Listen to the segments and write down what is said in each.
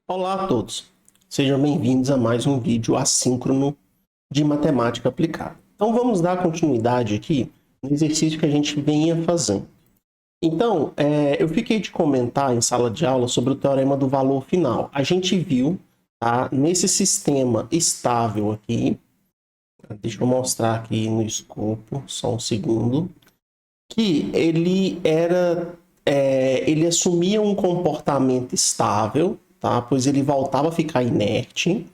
Olá a todos, sejam bem-vindos a mais um vídeo assíncrono de matemática aplicada. Então vamos dar continuidade aqui no exercício que a gente vinha fazendo. Então, eu fiquei de comentar em sala de aula sobre o teorema do valor final. A gente viu, tá, nesse sistema estável aqui, deixa eu mostrar aqui no escopo, só um segundo, que ele assumia um comportamento estável, tá? Pois ele voltava a ficar inerte,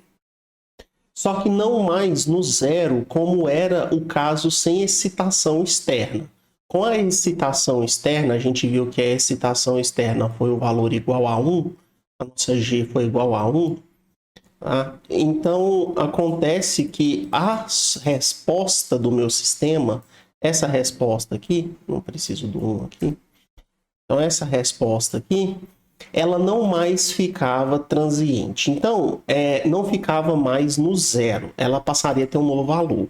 só que não mais no zero, como era o caso sem excitação externa. Com a excitação externa, a gente viu que a excitação externa foi o valor igual a 1, a nossa G foi igual a 1, tá? Então, acontece que a resposta do meu sistema, essa resposta aqui, não preciso do 1 aqui, então essa resposta aqui, ela não mais ficava transiente. Então, não ficava mais no zero. Ela passaria a ter um novo valor.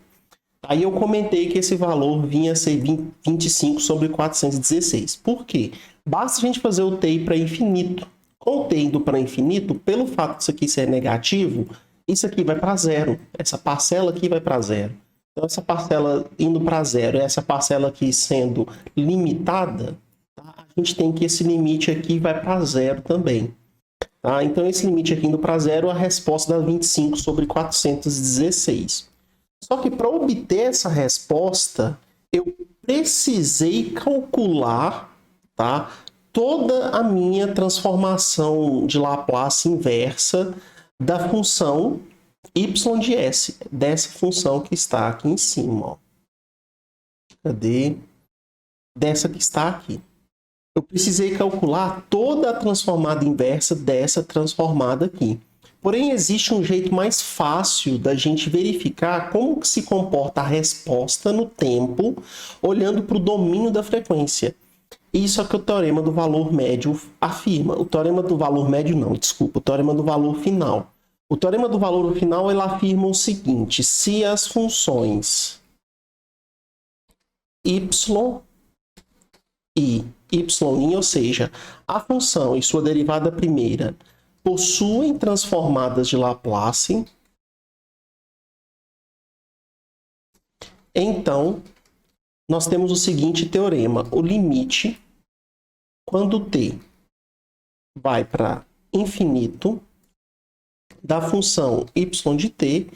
Aí eu comentei que esse valor vinha a ser 25 sobre 416. Por quê? Basta a gente fazer o TI para infinito. Com o TI indo para infinito, pelo fato disso aqui ser negativo, isso aqui vai para zero. Essa parcela aqui vai para zero. Então, essa parcela indo para zero e essa parcela aqui sendo limitada, a gente tem que esse limite aqui vai para zero também. Tá? Então, esse limite aqui indo para zero, a resposta dá 25 sobre 416. Só que para obter essa resposta, eu precisei calcular, tá, toda a minha transformação de Laplace inversa da função y de s, dessa função que está aqui em cima. Ó. Cadê? Dessa que está aqui. Eu precisei calcular toda a transformada inversa dessa transformada aqui. Porém, existe um jeito mais fácil da gente verificar como que se comporta a resposta no tempo, olhando para o domínio da frequência. Isso é o que o teorema do valor médio afirma. O teorema do valor médio não, desculpa, o teorema do valor final. O teorema do valor final, ele afirma o seguinte: se as funções y e y', ou seja, a função e sua derivada primeira possuem transformadas de Laplace, então nós temos o seguinte teorema: o limite, quando t vai para infinito, da função y de t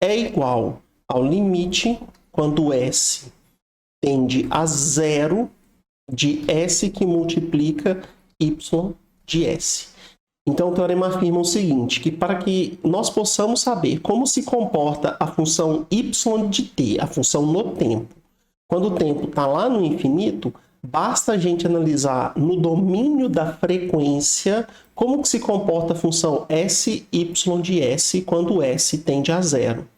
é igual ao limite, quando s tende a zero, de S que multiplica Y de S. Então, o teorema afirma o seguinte, que para que nós possamos saber como se comporta a função Y de t, a função no tempo, quando o tempo está lá no infinito, basta a gente analisar no domínio da frequência como que se comporta a função S, Y de S quando S tende a zero.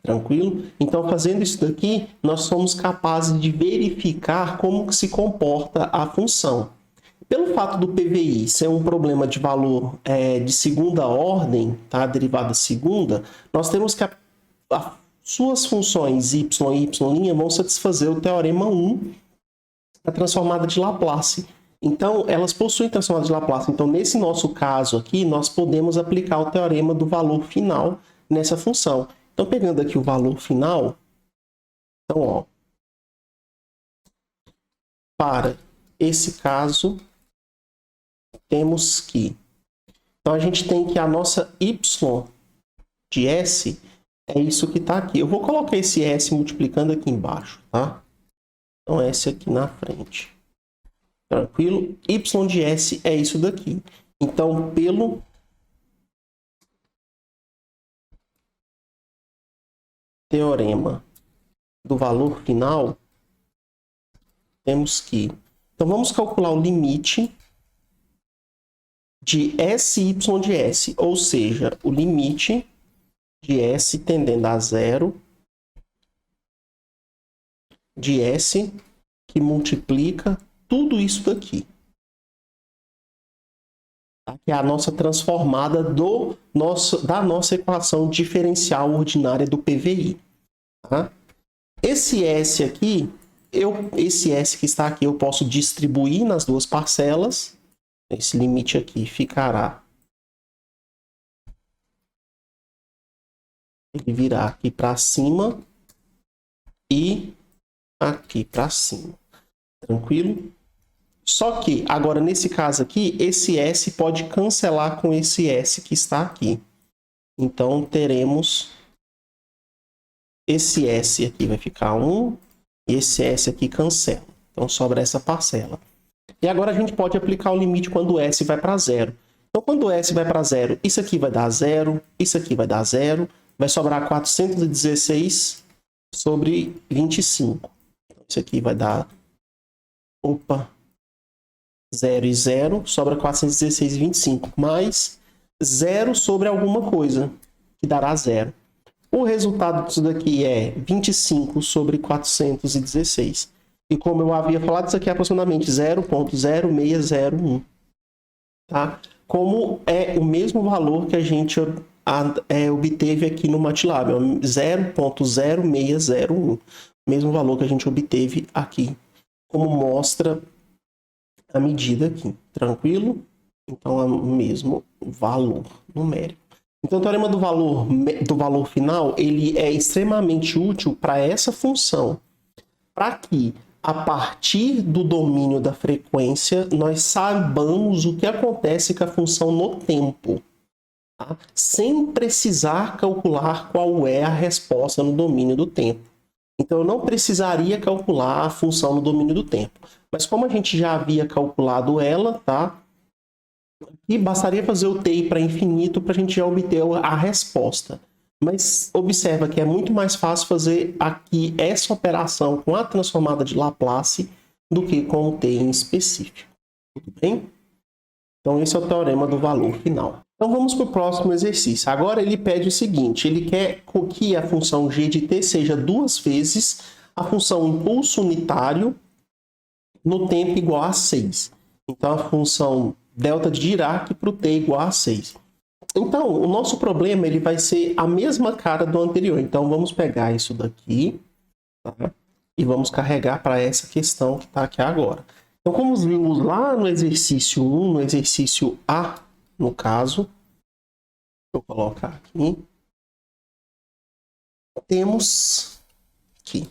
Tranquilo? Então, fazendo isso daqui, nós somos capazes de verificar como que se comporta a função. Pelo fato do PVI ser um problema de valor de segunda ordem, tá? Derivada segunda, nós temos que suas funções y e y' vão satisfazer o teorema 1 da transformada de Laplace. Então, elas possuem transformada de Laplace. Então, nesse nosso caso aqui, nós podemos aplicar o teorema do valor final nessa função. Então, pegando aqui o valor final, então, ó, para esse caso, temos que... Então, a gente tem que a nossa y de s é isso que está aqui. Eu vou colocar esse s multiplicando aqui embaixo, tá? Então, s aqui na frente. Tranquilo? Y de s é isso daqui. Então, pelo teorema do valor final, temos que... Então, vamos calcular o limite de SY de S, ou seja, o limite de S tendendo a zero de S que multiplica tudo isso daqui. Que é a nossa transformada da nossa equação diferencial ordinária do PVI. Tá? Esse S aqui, esse S que está aqui, eu posso distribuir nas duas parcelas. Esse limite aqui ficará ele virá aqui para cima e aqui para cima. Tranquilo? Só que, agora, nesse caso aqui, esse S pode cancelar com esse S que está aqui. Então, teremos esse S aqui vai ficar 1 e esse S aqui cancela. Então, sobra essa parcela. E agora a gente pode aplicar o limite quando o S vai para 0. Então, quando o S vai para 0, isso aqui vai dar 0, isso aqui vai dar 0, vai sobrar 416 sobre 25. Isso aqui vai dar... Opa! 0 e 0, sobra 416,25, mais 0 sobre alguma coisa, que dará 0. O resultado disso daqui é 25 sobre 416. E como eu havia falado, isso aqui é aproximadamente 0,0601. Tá? Como é o mesmo valor que a gente obteve aqui no MATLAB, 0,0601. Mesmo valor que a gente obteve aqui, como mostra a medida aqui, tranquilo? Então, é o mesmo valor numérico. Então, o teorema do valor final, ele é extremamente útil para essa função, para que, a partir do domínio da frequência, nós saibamos o que acontece com a função no tempo, tá? Sem precisar calcular qual é a resposta no domínio do tempo. Então, eu não precisaria calcular a função no domínio do tempo. Mas como a gente já havia calculado ela, tá? E bastaria fazer o TI para infinito para a gente já obter a resposta. Mas observa que é muito mais fácil fazer aqui essa operação com a transformada de Laplace do que com o TI em específico. Tudo bem? Então, esse é o teorema do valor final. Então, vamos para o próximo exercício. Agora, ele pede o seguinte, ele quer que a função g de t seja 2 vezes a função impulso unitário no tempo igual a 6. Então, a função delta de Dirac para o t igual a 6. Então, o nosso problema ele vai ser a mesma cara do anterior. Então, vamos pegar isso daqui, tá? E vamos carregar para essa questão que está aqui agora. Então, como vimos lá no exercício 1, no exercício A, no caso, vou colocar aqui, temos aqui.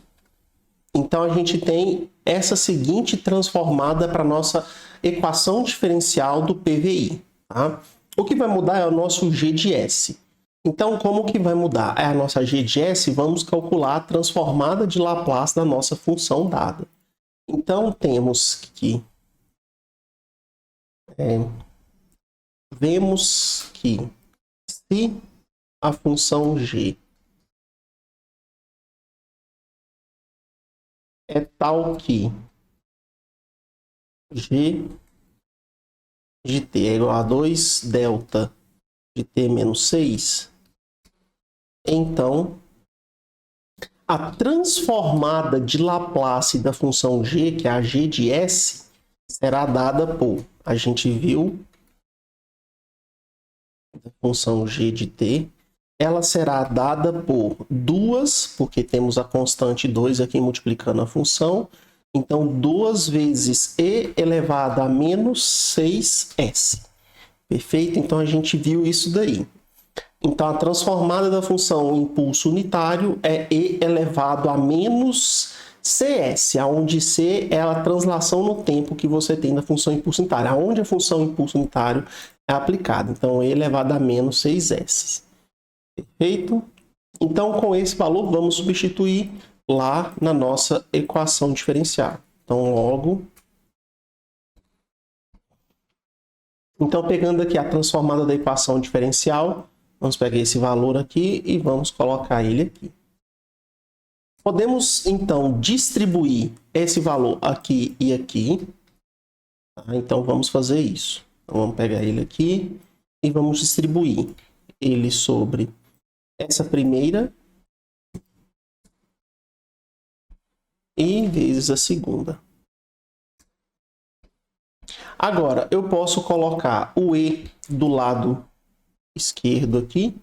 Então, a gente tem essa seguinte transformada para a nossa equação diferencial do PVI. Tá? O que vai mudar é o nosso G de S. Então, como que vai mudar? É a nossa G de S, vamos calcular a transformada de Laplace da nossa função dada. Então, temos que... vemos que se a função G é tal que G de t é igual a 2 delta de t menos 6, então a transformada de Laplace da função g, que é a g de s, será dada por, a gente viu, a função g de t, ela será dada por 2, porque temos a constante 2 aqui multiplicando a função, então 2 vezes e elevado a menos 6s. Perfeito? Então a gente viu isso daí. Então a transformada da função impulso unitário é e elevado a menos cs, onde c é a translação no tempo que você tem da função impulso unitário, onde a função impulso unitário é aplicada. Então e elevado a menos 6s. Perfeito? Então com esse valor vamos substituir lá na nossa equação diferencial. Então, logo... Então, pegando aqui a transformada da equação diferencial, vamos pegar esse valor aqui e vamos colocar ele aqui. Podemos, então, distribuir esse valor aqui e aqui. Tá? Então, vamos fazer isso. Então, vamos pegar ele aqui e vamos distribuir ele sobre essa primeira e vezes a segunda. Agora, eu posso colocar o E do lado esquerdo aqui,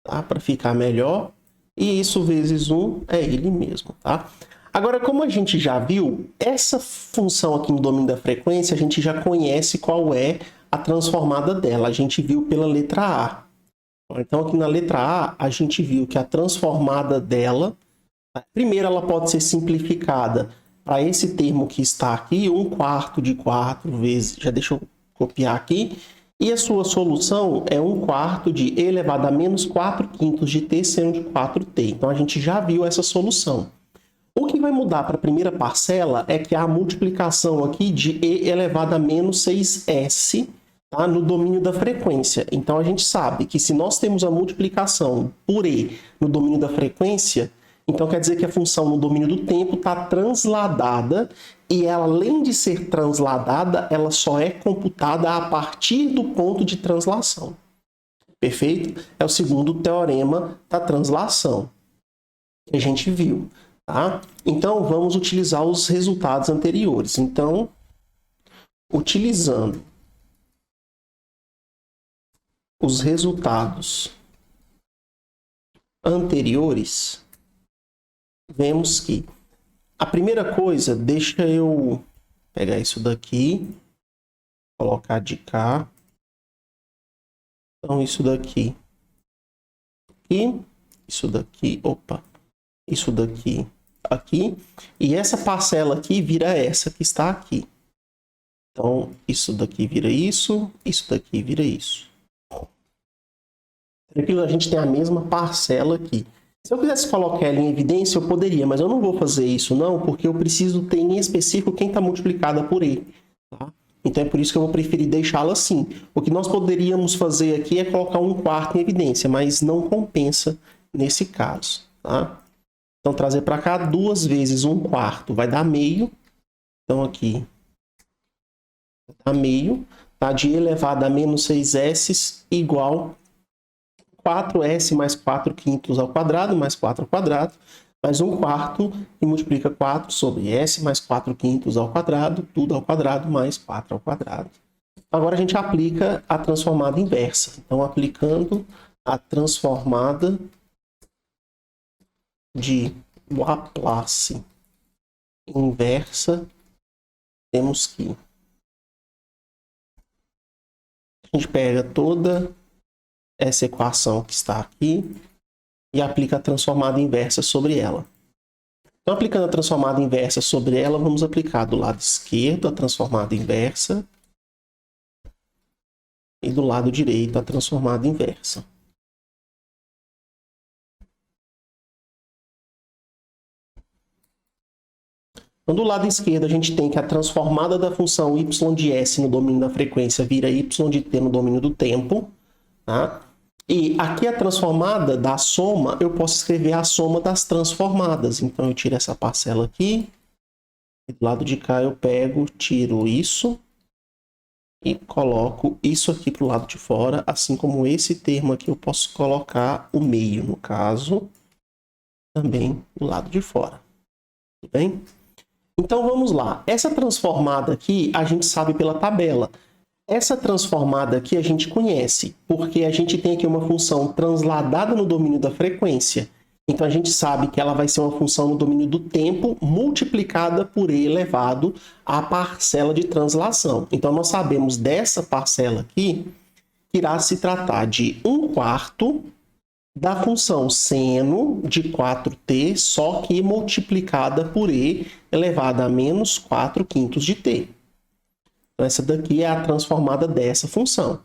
tá? Para ficar melhor. E isso vezes 1 é ele mesmo, tá? Agora, como a gente já viu, essa função aqui no domínio da frequência, a gente já conhece qual é a transformada dela. A gente viu pela letra A. Então, aqui na letra A, a gente viu que a transformada dela, primeiro ela pode ser simplificada para esse termo que está aqui, 1/4 de 4 vezes, já deixa eu copiar aqui, e a sua solução é 1/4 de e elevado a menos 4/5 de t seno de 4t. Então, a gente já viu essa solução. O que vai mudar para a primeira parcela é que há a multiplicação aqui de e elevado a menos 6s, tá, no domínio da frequência. Então, a gente sabe que se nós temos a multiplicação por e no domínio da frequência, então quer dizer que a função no domínio do tempo está transladada e ela, além de ser transladada, ela só é computada a partir do ponto de translação. Perfeito? É o segundo teorema da translação que a gente viu. Tá? Então, vamos utilizar os resultados anteriores. Então, utilizando os resultados anteriores, vemos que a primeira coisa, deixa eu pegar isso daqui, colocar de cá. Então, isso daqui e isso daqui, opa, isso daqui aqui, e essa parcela aqui vira essa que está aqui. Então, isso daqui vira isso daqui vira isso. Tranquilo, a gente tem a mesma parcela aqui. Se eu quisesse colocar ela em evidência, eu poderia, mas eu não vou fazer isso não, porque eu preciso ter em específico quem está multiplicada por E. Tá? Então, é por isso que eu vou preferir deixá-la assim. O que nós poderíamos fazer aqui é colocar 1/4 em evidência, mas não compensa nesse caso. Tá? Então, trazer para cá 2 vezes 1/4 vai dar meio. Então, aqui vai dar meio. Tá? De e elevado a menos 6s igual 4s mais 4/5 ao quadrado, mais 4 ao quadrado, mais 1/4 e multiplica 4 sobre s mais 4/5 ao quadrado, tudo ao quadrado, mais 4 ao quadrado. Agora, a gente aplica a transformada inversa. Então, aplicando a transformada de Laplace inversa, temos que a gente pega toda essa equação que está aqui e aplica a transformada inversa sobre ela. Então, aplicando a transformada inversa sobre ela, vamos aplicar do lado esquerdo a transformada inversa e do lado direito a transformada inversa. Então, do lado esquerdo, a gente tem que a transformada da função y de s no domínio da frequência vira y de t no domínio do tempo. Tá? E aqui a transformada da soma, eu posso escrever a soma das transformadas. Então, eu tiro essa parcela aqui. E do lado de cá, eu pego, tiro isso. E coloco isso aqui para o lado de fora. Assim como esse termo aqui, eu posso colocar o meio, no caso, também do lado de fora. Tudo bem? Então, vamos lá. Essa transformada aqui, a gente sabe pela tabela. Essa transformada aqui a gente conhece, porque a gente tem aqui uma função transladada no domínio da frequência. Então, a gente sabe que ela vai ser uma função no domínio do tempo multiplicada por e elevado à parcela de translação. Então, nós sabemos dessa parcela aqui que irá se tratar de 1/4 da função seno de 4t, só que multiplicada por e elevado a menos 4/5 de t. Então, essa daqui é a transformada dessa função.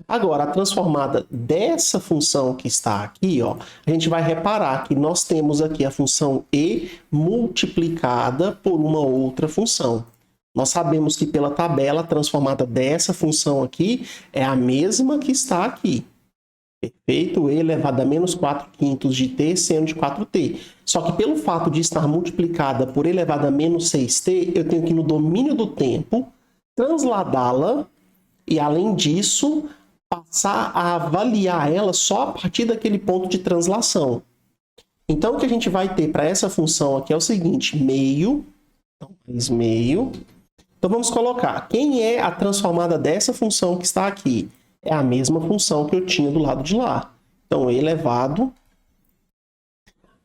Agora, a transformada dessa função que está aqui, ó, a gente vai reparar que nós temos aqui a função e multiplicada por uma outra função. Nós sabemos que pela tabela, a transformada dessa função aqui é a mesma que está aqui. Perfeito? E elevado a menos 4/5 de t seno de 4t. Só que pelo fato de estar multiplicada por e elevado a menos 6t, eu tenho que no domínio do tempo transladá-la e, além disso, passar a avaliar ela só a partir daquele ponto de translação. Então, o que a gente vai ter para essa função aqui é o seguinte, meio, então, mais meio. Então, vamos colocar, quem é a transformada dessa função que está aqui? É a mesma função que eu tinha do lado de lá. Então, e elevado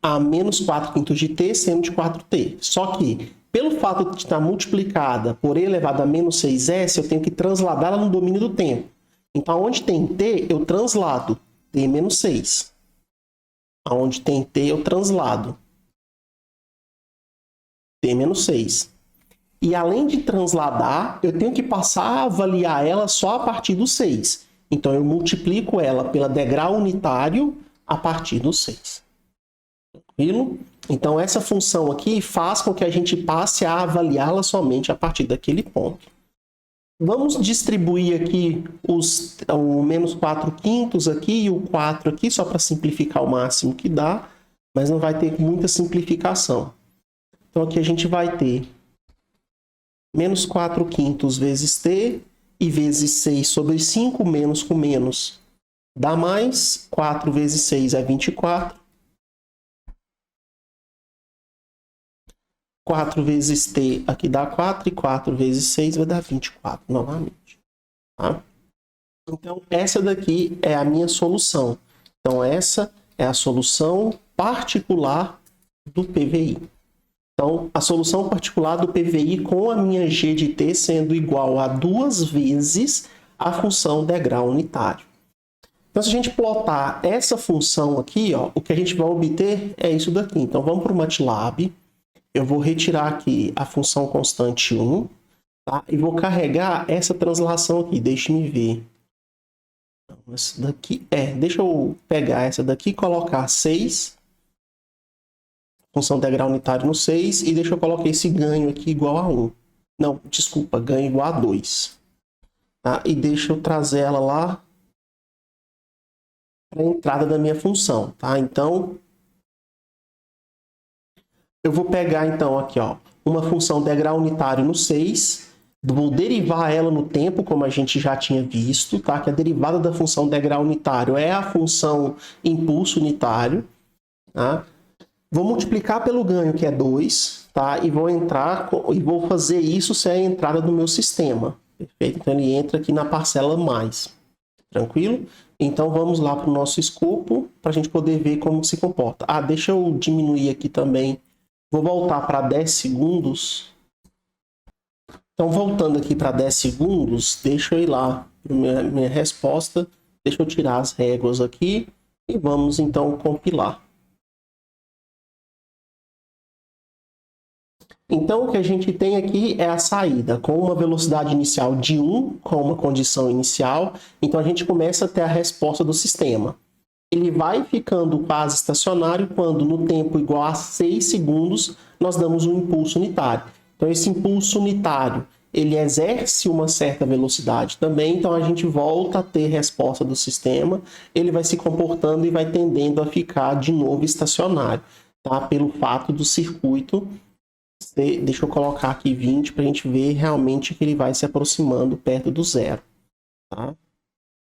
a menos 4/5 de t seno de 4t. Só que, pelo fato de estar multiplicada por e elevado a menos 6s, eu tenho que transladá-la no domínio do tempo. Então, onde tem t, eu translado. t menos 6. Onde tem t eu translado. T menos 6. E além de transladar, eu tenho que passar a avaliar ela só a partir do 6. Então, eu multiplico ela pela degrau unitário a partir do 6. Tranquilo? Então, essa função aqui faz com que a gente passe a avaliá-la somente a partir daquele ponto. Vamos distribuir aqui o menos 4/5 aqui e o 4 aqui, só para simplificar o máximo que dá, mas não vai ter muita simplificação. Então, aqui a gente vai ter menos 4/5 vezes t e vezes 6 sobre 5, menos com menos dá mais. 4 vezes 6 é 24. 4 vezes t aqui dá 4 e 4 vezes 6 vai dar 24 novamente. Tá? Então, essa daqui é a minha solução. Então, essa é a solução particular do PVI. Então, a solução particular do PVI com a minha g de t sendo igual a 2 vezes a função degrau unitário. Então, se a gente plotar essa função aqui, ó, o que a gente vai obter é isso daqui. Então, vamos para o MATLAB. Eu vou retirar aqui a função constante 1, tá? E vou carregar essa translação aqui. Deixe-me ver. Essa daqui, deixa eu pegar essa daqui e colocar 6. Função degrau unitário no 6. E deixa eu colocar esse ganho aqui igual a 1. Não, desculpa, ganho igual a 2. Tá? E deixa eu trazer ela lá para a entrada da minha função. Tá? Então, eu vou pegar, então, aqui, ó, uma função degrau unitário no 6, vou derivar ela no tempo, como a gente já tinha visto, tá? Que a derivada da função degrau unitário é a função impulso unitário, tá? Vou multiplicar pelo ganho, que é 2, tá? E vou fazer isso ser a entrada do meu sistema, perfeito? Então, ele entra aqui na parcela mais, tranquilo? Então, vamos lá para o nosso escopo, para a gente poder ver como se comporta. Deixa eu diminuir aqui também. Vou voltar para 10 segundos. Então, voltando aqui para 10 segundos, deixa eu ir lá para minha resposta. Deixa eu tirar as réguas aqui e vamos, então, compilar. Então, o que a gente tem aqui é a saída com uma velocidade inicial de 1, com uma condição inicial. Então, a gente começa a ter a resposta do sistema. Ele vai ficando quase estacionário quando, no tempo igual a 6 segundos, nós damos um impulso unitário. Então, esse impulso unitário, ele exerce uma certa velocidade também, então a gente volta a ter resposta do sistema, ele vai se comportando e vai tendendo a ficar de novo estacionário, tá? Pelo fato do circuito, deixa eu colocar aqui 20 para a gente ver realmente que ele vai se aproximando perto do zero. Tá?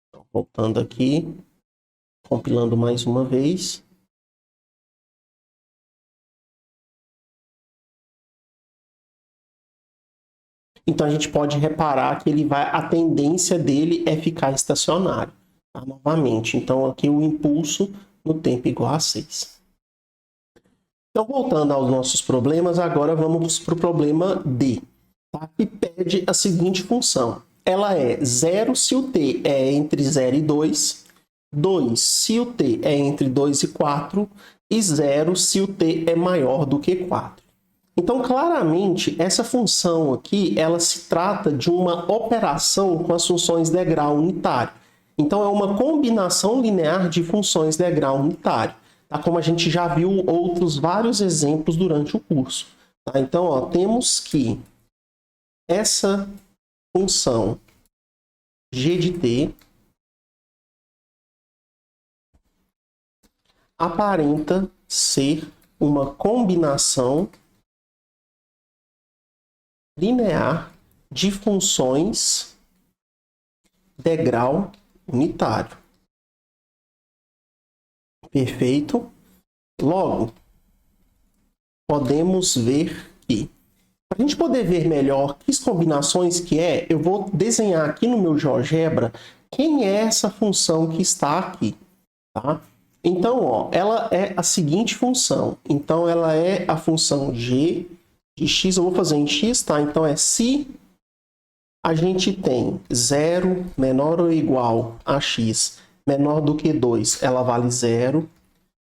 Então, voltando aqui. Compilando mais uma vez. Então, a gente pode reparar que a tendência dele é ficar estacionário. Tá? Novamente, então aqui o impulso no tempo igual a 6. Então, voltando aos nossos problemas, agora vamos para o problema D. Tá? Que pede a seguinte função. Ela é 0 se o t é entre 0 e 2. 2 se o t é entre 2 e 4 e 0 se o t é maior do que 4. Então, claramente, essa função aqui, ela se trata de uma operação com as funções degrau unitário. Então, é uma combinação linear de funções degrau unitário, tá? Como a gente já viu outros vários exemplos durante o curso. Tá? Então, ó, temos que essa função g de t aparenta ser uma combinação linear de funções degrau unitário. Perfeito? Logo, podemos ver que, para a gente poder ver melhor que combinações que é, eu vou desenhar aqui no meu GeoGebra quem é essa função que está aqui, tá? Então, ó, ela é a seguinte função. Então, ela é a função g de x. Eu vou fazer em x, tá? Então, é se a gente tem 0 menor ou igual a x menor do que 2, ela vale 0.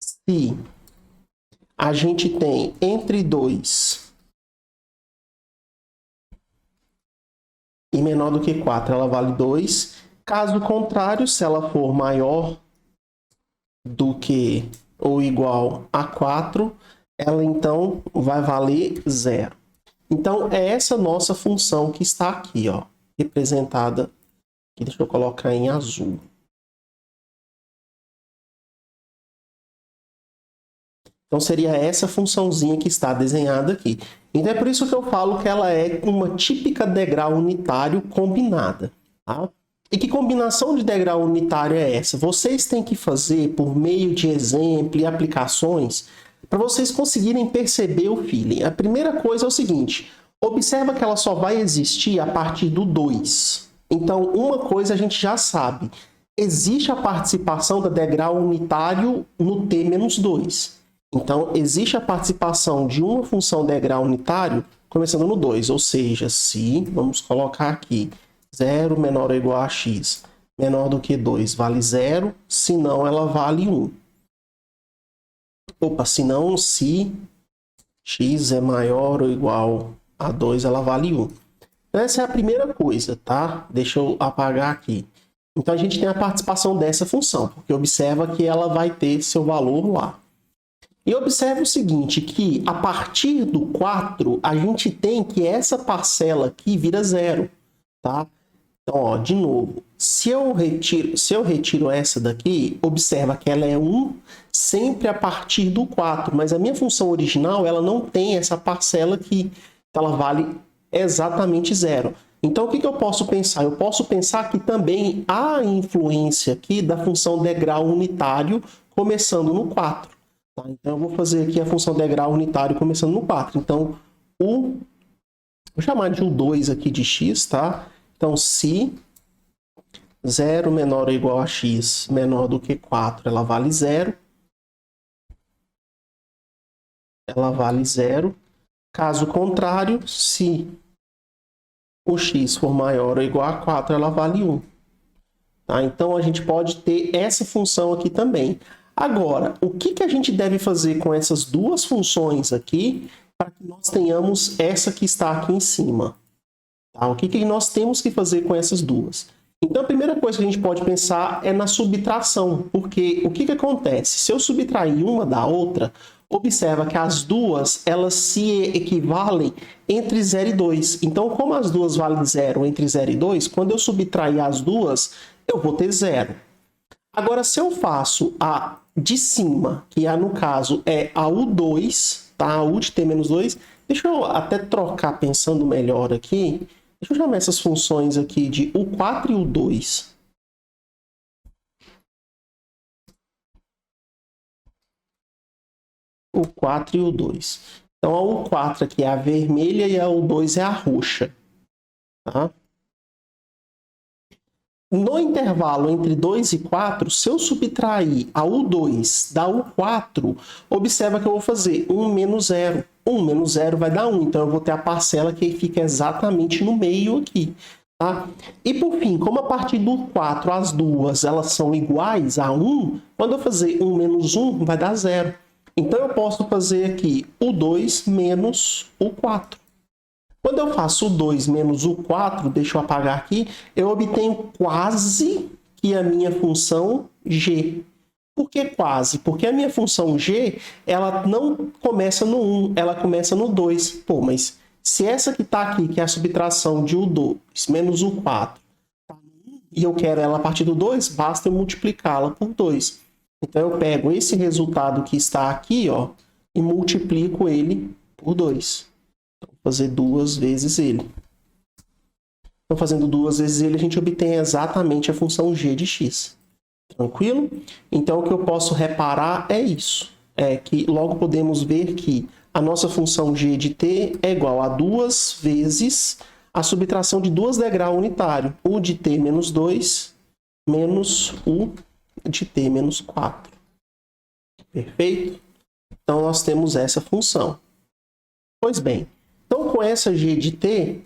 Se a gente tem entre 2 e menor do que 4, ela vale 2. Caso contrário, se ela for maior do que ou igual a 4, ela então vai valer 0. Então, é essa nossa função que está aqui, ó, representada. Aqui, deixa eu colocar em azul. Então, seria essa funçãozinha que está desenhada aqui. Então, é por isso que eu falo que ela é uma típica degrau unitário combinada. Tá? E que combinação de degrau unitário é essa? Vocês têm que fazer por meio de exemplo e aplicações para vocês conseguirem perceber o feeling. A primeira coisa é o seguinte, observa que ela só vai existir a partir do 2. Então, uma coisa a gente já sabe, existe a participação da degrau unitário no t-2. Então, existe a participação de uma função degrau unitário começando no 2, ou seja, se, vamos colocar aqui, 0 menor ou igual a x menor do que 2 vale 0, se não, ela vale 1. Opa, se não, se x é maior ou igual a 2, ela vale 1. Essa é a primeira coisa, tá? Deixa eu apagar aqui. Então, a gente tem a participação dessa função, porque observa que ela vai ter seu valor lá. E observe o seguinte, que a partir do 4, a gente tem que essa parcela aqui vira 0, tá? Então, ó, de novo, se eu retiro essa daqui, observa que ela é 1 sempre a partir do 4, mas a minha função original, ela não tem essa parcela aqui, então ela vale exatamente 0. Então, o que eu posso pensar? Eu posso pensar que também há influência aqui da função degrau unitário começando no 4. Tá? Então, eu vou fazer aqui a função degrau unitário começando no 4. Então, vou chamar de U2 aqui de x, tá? Então, se 0 menor ou igual a x menor do que 4, ela vale 0. Ela vale 0. Caso contrário, se o x for maior ou igual a 4, ela vale 1. Tá? Então, a gente pode ter essa função aqui também. Agora, o que a gente deve fazer com essas duas funções aqui para que nós tenhamos essa que está aqui em cima? Tá? O que nós temos que fazer com essas duas? Então, a primeira coisa que a gente pode pensar é na subtração, porque o que acontece? Se eu subtrair uma da outra, observa que as duas elas se equivalem entre 0 e 2. Então, como as duas valem 0 entre 0 e 2, quando eu subtrair as duas, eu vou ter 0. Agora, se eu faço a de cima, que no caso é a U2, tá? A U de t-2, deixa eu até trocar pensando melhor aqui. Deixa eu chamar essas funções aqui de U4 e U2. U4 e U2. Então, a U4 aqui é a vermelha e a U2 é a roxa. Tá? No intervalo entre 2 e 4, se eu subtrair a U2 da U4, observa que eu vou fazer 1 menos 0. 1 menos 0 vai dar 1, então eu vou ter a parcela que fica exatamente no meio aqui. Tá? E por fim, como a partir do 4 as duas elas são iguais a 1, quando eu fazer 1 menos 1 vai dar 0. Então eu posso fazer aqui o 2 menos o 4. Quando eu faço o 2 menos o 4, deixa eu apagar aqui, eu obtenho quase que a minha função g. Por que quase? Porque a minha função g, ela não começa no 1, ela começa no 2. Pô, mas se essa que está aqui, que é a subtração de U2 menos U4, e eu quero ela a partir do 2, basta eu multiplicá-la por 2. Então, eu pego esse resultado que está aqui, ó, e multiplico ele por 2. Então, vou fazer 2 vezes ele. Então, fazendo 2 vezes ele, a gente obtém exatamente a função g de x. Tranquilo? Então, o que eu posso reparar é isso. É que logo podemos ver que a nossa função g de t é igual a 2 vezes a subtração de duas degrau unitário. U de t menos 2 menos U de t menos 4. Perfeito? Então, nós temos essa função. Pois bem, então com essa g de t,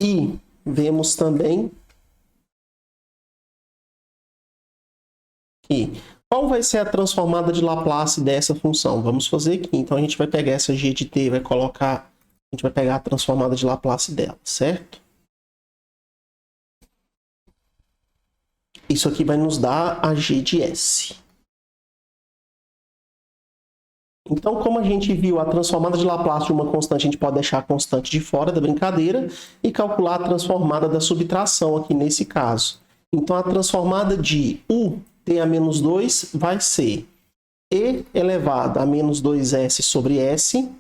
e vemos também E qual vai ser a transformada de Laplace dessa função? Vamos fazer aqui. Então, a gente vai pegar essa g de t, vai colocar... A gente vai pegar a transformada de Laplace dela, certo? Isso aqui vai nos dar a g de s. Então, como a gente viu a transformada de Laplace de uma constante, a gente pode deixar a constante de fora da brincadeira e calcular a transformada da subtração aqui nesse caso. Então, a transformada de u t a menos 2 vai ser e elevado a menos 2s sobre s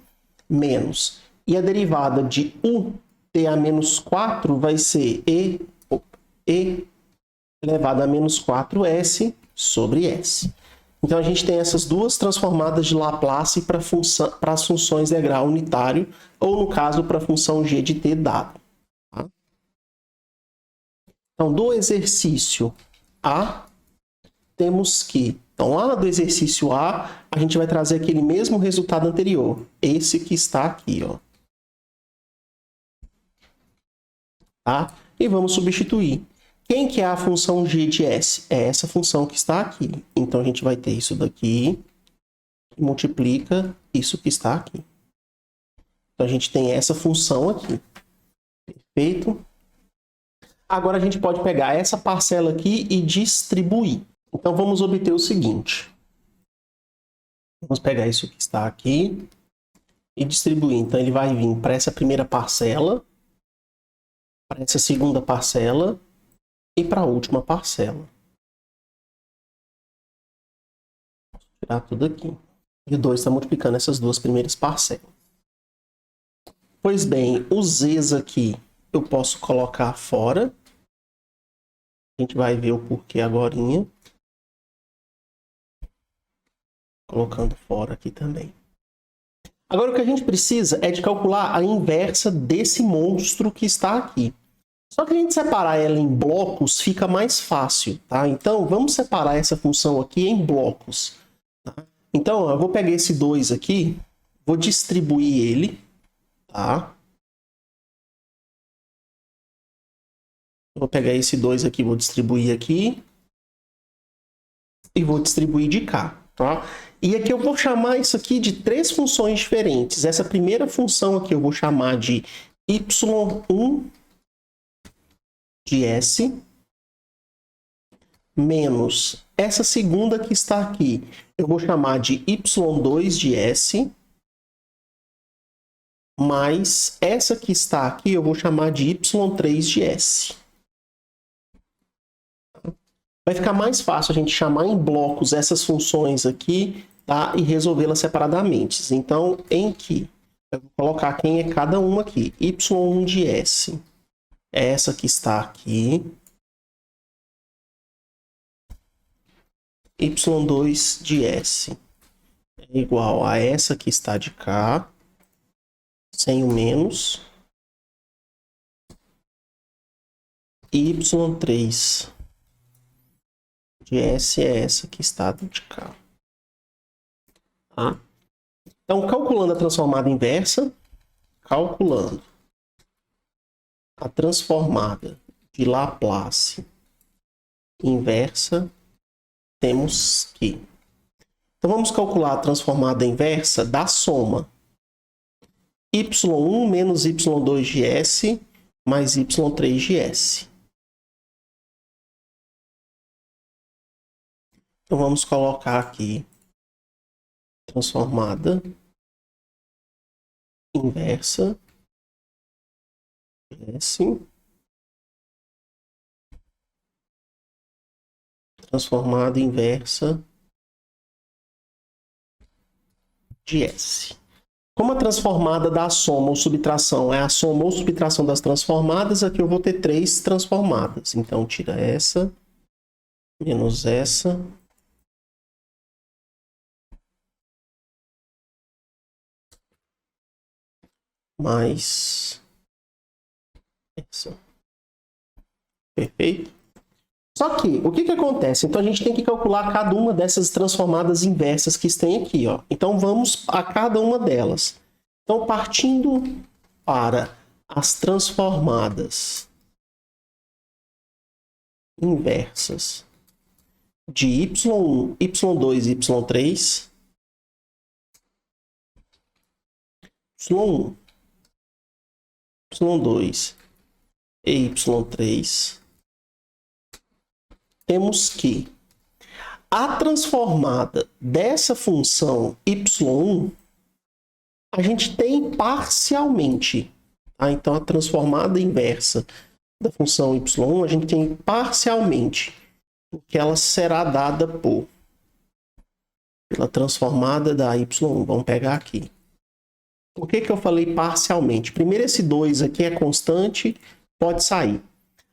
menos. E a derivada de u t a menos 4 vai ser e elevado a menos 4s sobre s. Então, a gente tem essas duas transformadas de Laplace para as funções de grau unitário, ou, no caso, para a função g de t dado. Tá? Então, do exercício A, temos que... Então, lá do exercício A, a gente vai trazer aquele mesmo resultado anterior. Esse que está aqui, ó. Tá? E vamos substituir. Quem que é a função g de s? É essa função que está aqui. Então, a gente vai ter isso daqui, que multiplica isso que está aqui. Então, a gente tem essa função aqui. Perfeito? Agora, a gente pode pegar essa parcela aqui e distribuir. Então, vamos obter o seguinte. Vamos pegar isso que está aqui e distribuir. Então, ele vai vir para essa primeira parcela, para essa segunda parcela, e para a última parcela. Vou tirar tudo aqui. E o 2 está multiplicando essas duas primeiras parcelas. Pois bem, os z's aqui eu posso colocar fora. A gente vai ver o porquê agorinha. Colocando fora aqui também. Agora o que a gente precisa é de calcular a inversa desse monstro que está aqui. Só que a gente separar ela em blocos fica mais fácil, tá? Então, vamos separar essa função aqui em blocos. Tá? Então, ó, eu vou pegar esse 2 aqui, vou distribuir ele, tá? Eu vou pegar esse 2 aqui, vou distribuir aqui. E vou distribuir de cá, tá? E aqui eu vou chamar isso aqui de três funções diferentes. Essa primeira função aqui eu vou chamar de y1 de s menos essa segunda que está aqui, eu vou chamar de y2 de s mais essa que está aqui, eu vou chamar de y3 de s. Vai ficar mais fácil a gente chamar em blocos essas funções aqui, tá? E resolvê-las separadamente. Então, em que eu vou colocar quem é cada uma aqui. y1 de s é essa que está aqui. y2 de s é igual a essa que está de cá, sem o menos. E y3 de s é essa que está de cá. Tá? Então, calculando a transformada inversa, calculando a transformada de Laplace inversa, temos que... Então, vamos calcular a transformada inversa da soma y1 menos y2 de s mais y3 de s. Então, vamos colocar aqui transformada inversa de s, transformada inversa de s. Como a transformada da soma ou subtração é a soma ou subtração das transformadas, aqui eu vou ter três transformadas. Então, tira essa, menos essa, mais essa. Perfeito? Só que, o que acontece? Então, a gente tem que calcular cada uma dessas transformadas inversas que tem aqui, ó. Então, vamos a cada uma delas. Então, partindo para as transformadas inversas de y1, y2 e y3, y1, y2 e y3, temos que a transformada dessa função y1, a gente tem parcialmente. Tá? Então, a transformada inversa da função y1, a gente tem parcialmente, porque ela será dada pela transformada da y1. Vamos pegar aqui. Por que eu falei parcialmente? Primeiro, esse 2 aqui é constante, pode sair.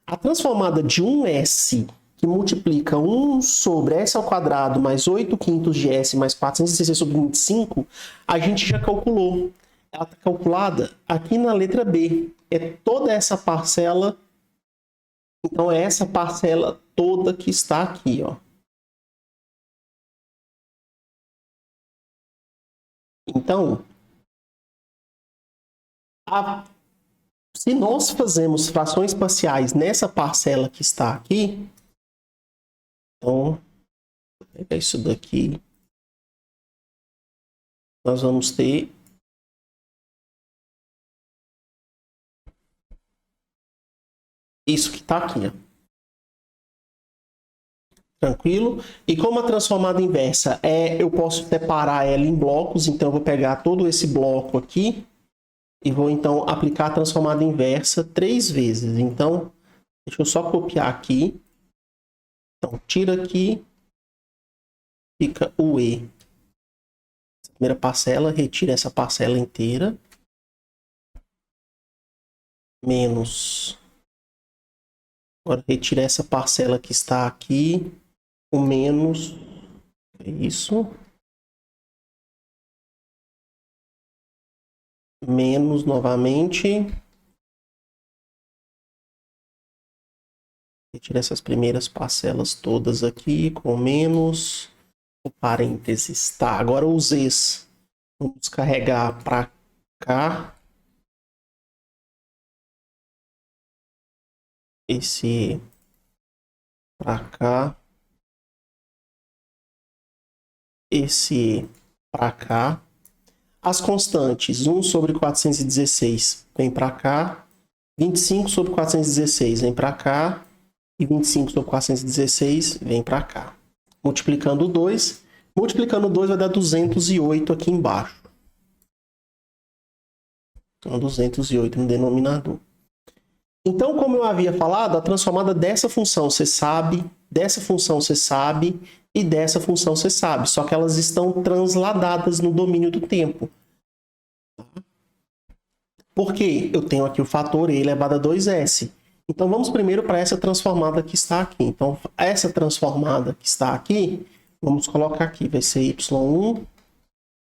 A transformada de 1s, que multiplica 1 sobre s ao quadrado mais 8 quintos de s mais 416 sobre 25, a gente já calculou. Ela está calculada aqui na letra B. É toda essa parcela. Então, é essa parcela toda que está aqui, ó. Então, se nós fazemos frações parciais nessa parcela que está aqui, então, vou pegar isso daqui, nós vamos ter isso que está aqui, ó. Tranquilo? E como a transformada inversa eu posso separar ela em blocos, então eu vou pegar todo esse bloco aqui e vou então aplicar a transformada inversa 3 vezes. Então, deixa eu só copiar aqui. Então, tira aqui, fica o E. Essa primeira parcela, retira essa parcela inteira. Menos. Agora, retira essa parcela que está aqui. O menos. É isso. Menos novamente. Retira essas primeiras parcelas todas aqui com menos. O parênteses. Tá, agora os Z's. Vamos carregar para cá. Esse para cá. Esse para cá. As constantes, 1 sobre 416 vem para cá. 25 sobre 416 vem para cá. E 25 sobre 416 vem para cá. Multiplicando 2. Multiplicando 2 vai dar 208 aqui embaixo. Então, 208 no denominador. Então, como eu havia falado, a transformada dessa função você sabe, dessa função você sabe e dessa função você sabe. Só que elas estão transladadas no domínio do tempo. Por quê? Eu tenho aqui o fator e elevado a 2s. Então, vamos primeiro para essa transformada que está aqui. Então, essa transformada que está aqui, vamos colocar aqui. Vai ser y1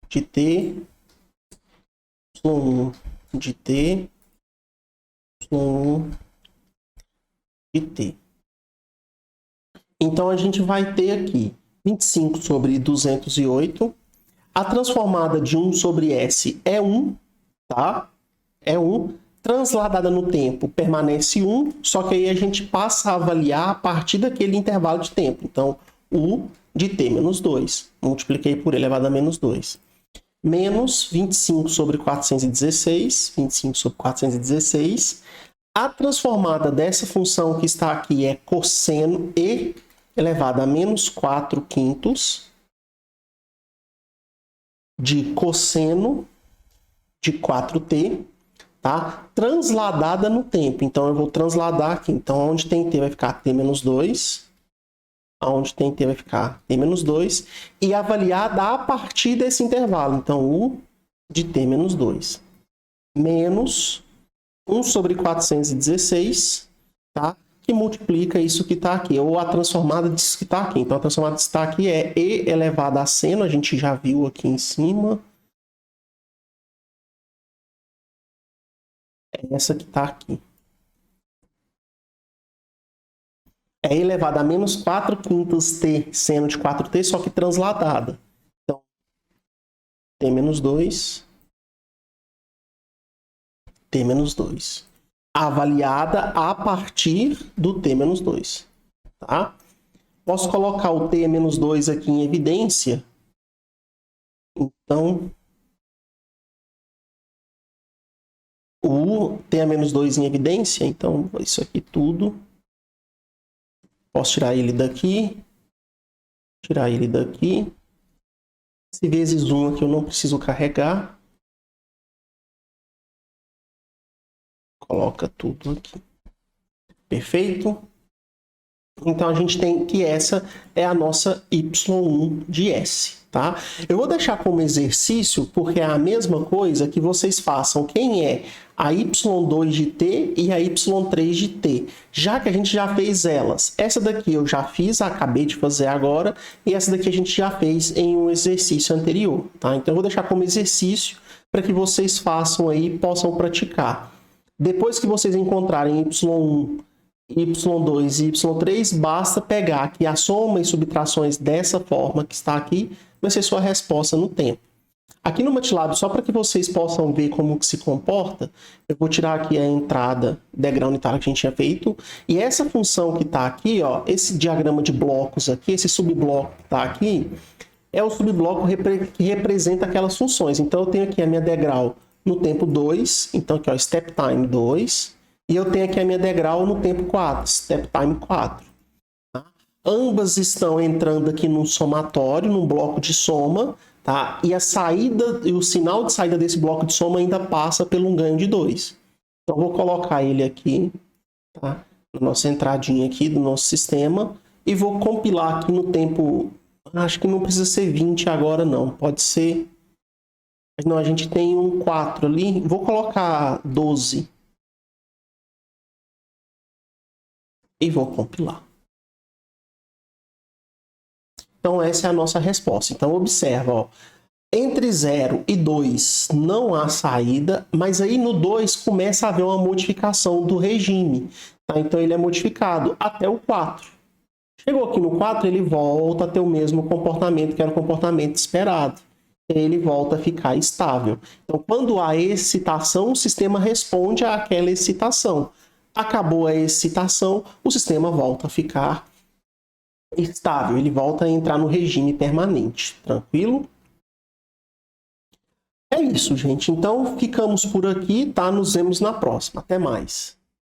de t, y1 de t, y1 de t. Então, a gente vai ter aqui 25 sobre 208. A transformada de 1 sobre s é 1, tá? É 1. Transladada no tempo, permanece 1, só que aí a gente passa a avaliar a partir daquele intervalo de tempo. Então, u de t menos 2. Multipliquei por elevado a menos 2. Menos 25 sobre 416. 25 sobre 416. A transformada dessa função que está aqui é cosseno e elevado a menos 4 quintos de cosseno de 4t. Tá? Transladada no tempo. Então, eu vou transladar aqui. Então, onde tem t vai ficar t menos 2. Onde tem t vai ficar t menos 2. E avaliada a partir desse intervalo. Então, u de t menos 2. Menos 1 sobre 416. Tá? Que multiplica isso que está aqui. Ou a transformada disso que está aqui. Então, a transformada que está aqui é e elevado a seno. A gente já viu aqui em cima. Essa que está aqui. É elevado a menos 4 quintos t seno de 4t, só que transladada. Então, t menos 2. T menos 2. Avaliada a partir do t menos 2. Tá? Posso colocar o t-2 aqui em evidência. Então, o t-2 em evidência. Então, isso aqui tudo. Posso tirar ele daqui. Tirar ele daqui. Esse vezes 1 aqui eu não preciso carregar. Coloca tudo aqui. Perfeito? Então, a gente tem que essa é a nossa y1 de S, tá? Eu vou deixar como exercício, porque é a mesma coisa que vocês façam quem é a y2 de t e a y3 de t, já que a gente já fez elas. Essa daqui eu já fiz, acabei de fazer agora, e essa daqui a gente já fez em um exercício anterior, tá? Então, eu vou deixar como exercício para que vocês façam aí e possam praticar. Depois que vocês encontrarem y1, y2 e y3, basta pegar aqui a soma e subtrações dessa forma que está aqui, vai ser sua resposta no tempo. Aqui no MATLAB, só para que vocês possam ver como que se comporta, eu vou tirar aqui a entrada degrau unitário que a gente tinha feito, e essa função que está aqui, ó, esse diagrama de blocos aqui, esse subbloco que está aqui, é o subbloco que representa aquelas funções. Então, eu tenho aqui a minha degrau no tempo 2, então aqui, ó, step time 2, e eu tenho aqui a minha degrau no tempo 4, step time 4. Tá? Ambas estão entrando aqui num somatório, num bloco de soma, tá? E a saída, e o sinal de saída desse bloco de soma ainda passa pelo um ganho de 2. Então, vou colocar ele aqui, tá? Na nossa entradinha aqui do nosso sistema, e vou compilar aqui no tempo, acho que não precisa ser 20 agora não, pode ser, não, a gente tem um 4 ali, vou colocar 12. E vou compilar. Então, essa é a nossa resposta. Então, observa, ó, entre 0 e 2 não há saída, mas aí no 2 começa a haver uma modificação do regime. Tá? Então, ele é modificado até o 4. Chegou aqui no 4, ele volta a ter o mesmo comportamento que era o comportamento esperado. Ele volta a ficar estável. Então, quando há excitação, o sistema responde àquela excitação. Acabou a excitação, o sistema volta a ficar estável, ele volta a entrar no regime permanente, tranquilo? É isso, gente. Então, ficamos por aqui, tá? Nos vemos na próxima. Até mais.